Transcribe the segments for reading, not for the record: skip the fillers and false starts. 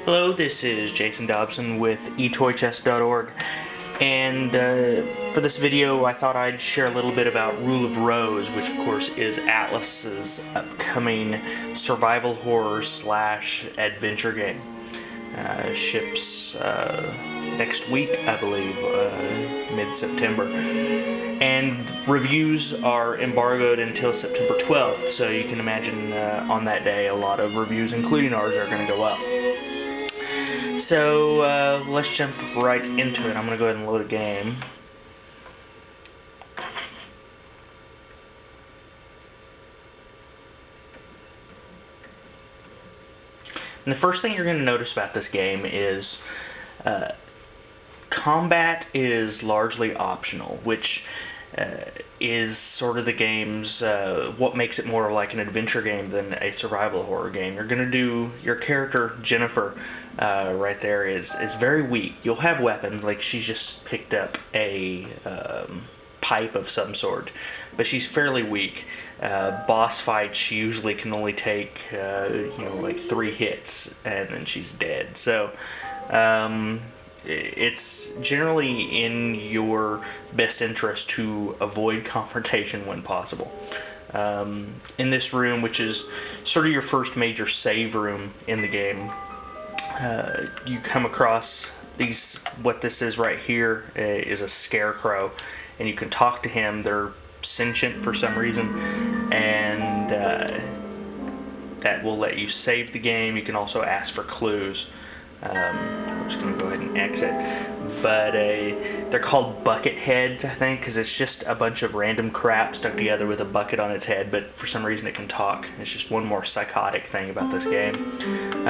Hello, this is Jason Dobson with eToyChest.org, and for this video I thought I'd share a little bit about Rule of Rose, which of course is Atlus's upcoming survival horror / adventure game. Ships next week, I believe, mid-September. And reviews are embargoed until September 12th, so you can imagine on that day a lot of reviews, including ours, are going to go up. So let's jump right into it. I'm going to go ahead and load a game. And the first thing you're going to notice about this game is combat is largely optional, which is sort of the game's what makes it more like an adventure game than a survival horror game. You're going to do, your character Jennifer right there is very weak. You'll have weapons, like she's just picked up a pipe of some sort, but she's fairly weak. Boss fights, she usually can only take like 3 hits and then she's dead. So it's generally in your best interest to avoid confrontation when possible. In this room, which is sort of your first major save room in the game, you come across what this is right here is a scarecrow, and you can talk to him. They're sentient for some reason, and that will let you save the game. You can also ask for clues. I'm just going to go ahead and exit. But they're called bucket heads, I think, because it's just a bunch of random crap stuck together with a bucket on its head, but for some reason it can talk. It's just one more psychotic thing about this game.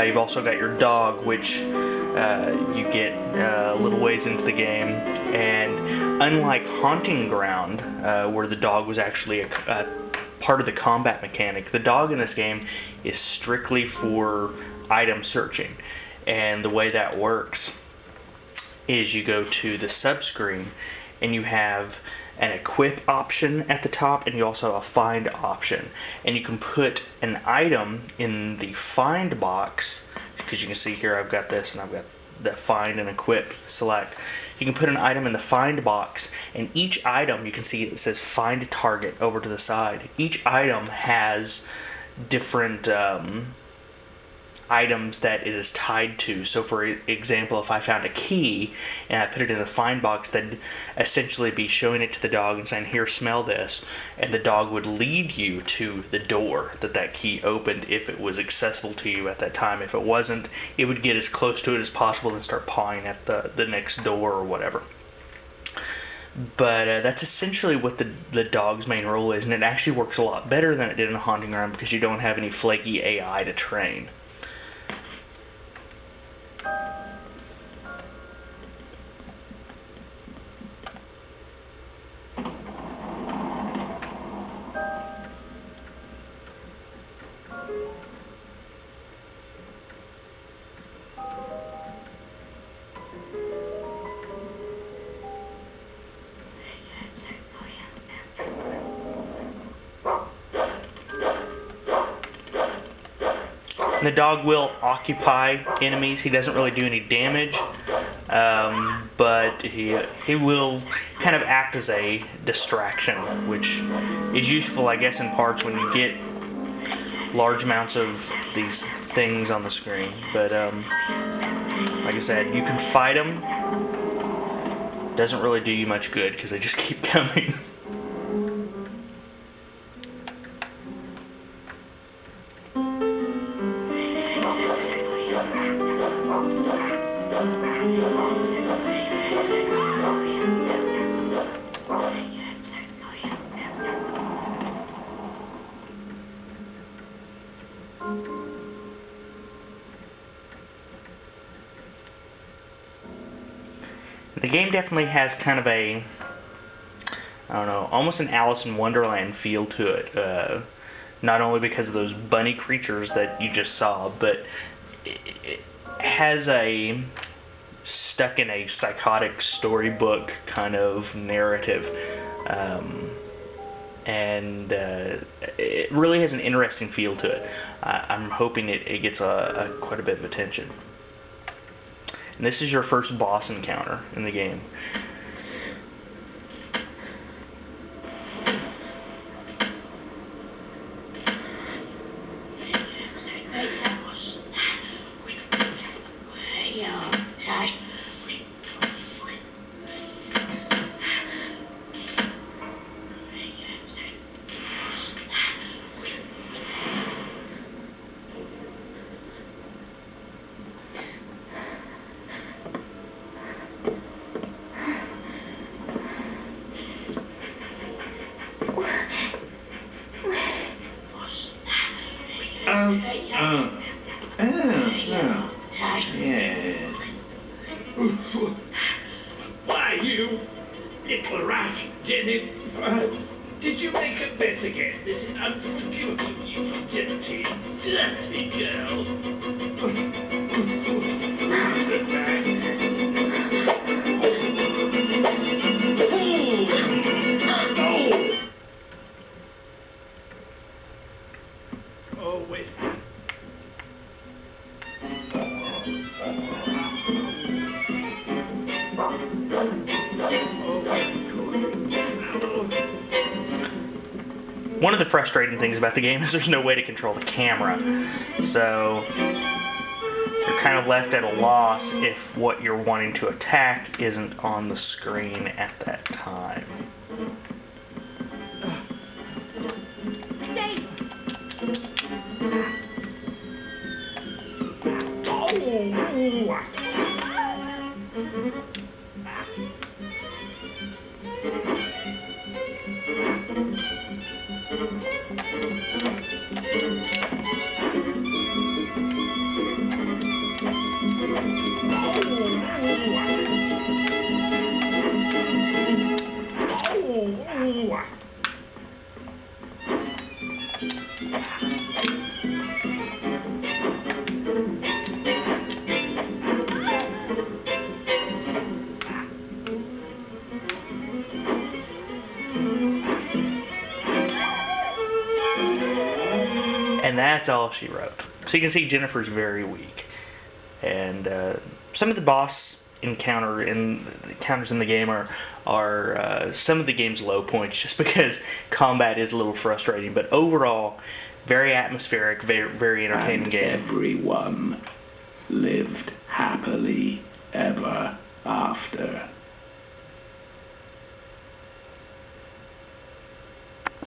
You've also got your dog, which you get a little ways into the game, and unlike Haunting Ground, where the dog was actually a part of the combat mechanic, the dog in this game is strictly for item searching. And the way that works is you go to the subscreen and you have an equip option at the top, and you also have a find option. And you can put an item in the find box, because you can see here I've got this and I've got the find and equip select. You can put an item in the find box, and each item, you can see it says find target over to the side. Each item has different items that it is tied to. So for example, if I found a key and I put it in the find box, that'd essentially be showing it to the dog and saying, here, smell this, and the dog would lead you to the door that key opened if it was accessible to you at that time. If it wasn't, it would get as close to it as possible and start pawing at the next door or whatever. But that's essentially what the dog's main role is, and it actually works a lot better than it did in Haunting Ground because you don't have any flaky AI to train. The dog will occupy enemies. He doesn't really do any damage, but he will kind of act as a distraction, which is useful, I guess, in parts when you get large amounts of these things on the screen. But like I said, you can fight them. Doesn't really do you much good because they just keep coming. The game definitely has kind of a, I don't know, almost an Alice in Wonderland feel to it. Not only because of those bunny creatures that you just saw, but it has a stuck in a psychotic storybook kind of narrative. And it really has an interesting feel to it. I'm hoping it gets quite a bit of attention. And this is your first boss encounter in the game. Yes. Why, you little rat, Jenny? Did you make a mess again? This is unforgivable, you dirty, dirty girl. Oh, wait. One of the frustrating things about the game is there's no way to control the camera, so you're kind of left at a loss if what you're wanting to attack isn't on the screen at that time. And that's all she wrote. So you can see Jennifer's very weak. And some of the boss encounters in the game are some of the game's low points, just because combat is a little frustrating. But overall, very atmospheric, very entertaining game. Everyone lived happily ever after.